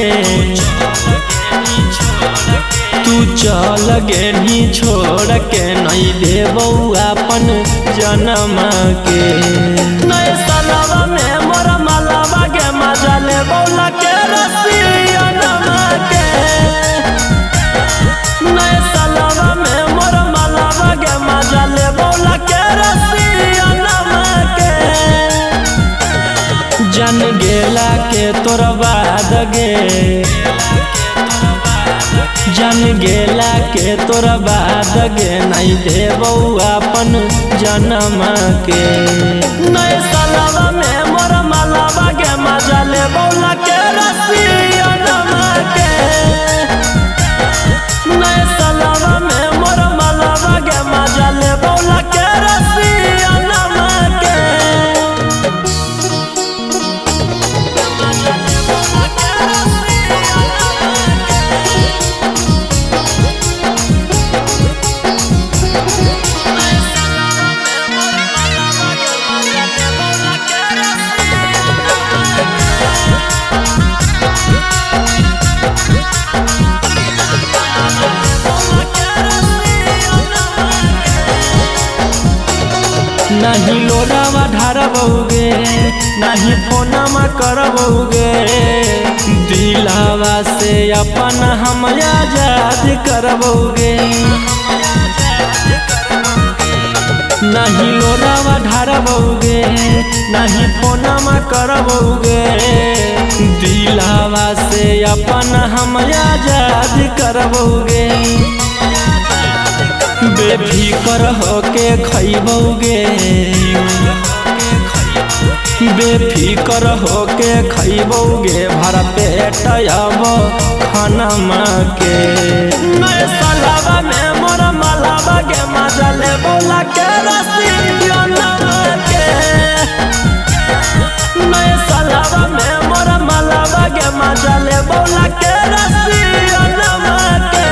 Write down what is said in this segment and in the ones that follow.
के तू चल गेली छोड़ के नहीं देबौ अपन जन्म के। नए सालवा में मोर मालावा के मजा लेबौ के रसिया के। नए सालवा में मोर मालावा के मजा लेबौ के रसिया के। जन गेला के तोर बाद गे जन गेला के तोर बाद गे नहीं देबौ अपन जन्म के। नए सालवा में मोर मालावा के मजा लेबौ के रसिया के। नए सालवा में मोर मालावा के मजा लेबौ के रसिया के। नहीं लोरावा ढारबौगे नहीं फोनमा करबौगे। दिलावा से अपन हम आजाद करबौगे। नहीं लोरावा ढारबौगे नहीं फोनमा करबौगे। दिलावा से अपन हम आजाद करबौगे। बेफिकर होके खैबौगे बेफिकर होके खैबौगे भर पेट अब खानमा के। नए सालवा में मोर मालावा के मजा लेबौ के रसिया के। नए सालवा में मोर मालावा के मजा लेबौ के रसिया के।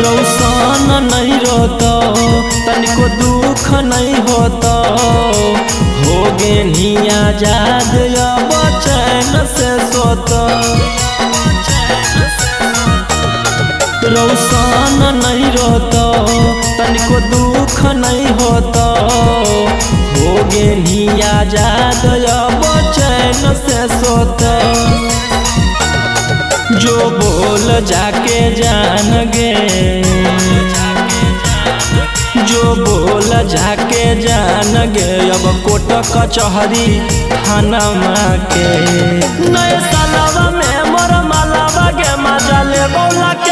रौशन नहीं रोतो तनिको दुख नहीं होता। हो गे आजाद अब चैन से सोता। रौशन नहीं रोतो तनिको दुख नहीं होता। हो गे आजाद अब चैन से सोता। जो बोल जाके जान गे जो बोल जाके जान गे अब कोट कचहरी थानमा के। नए सालवा में मोर मालावा के मजा लेबौ के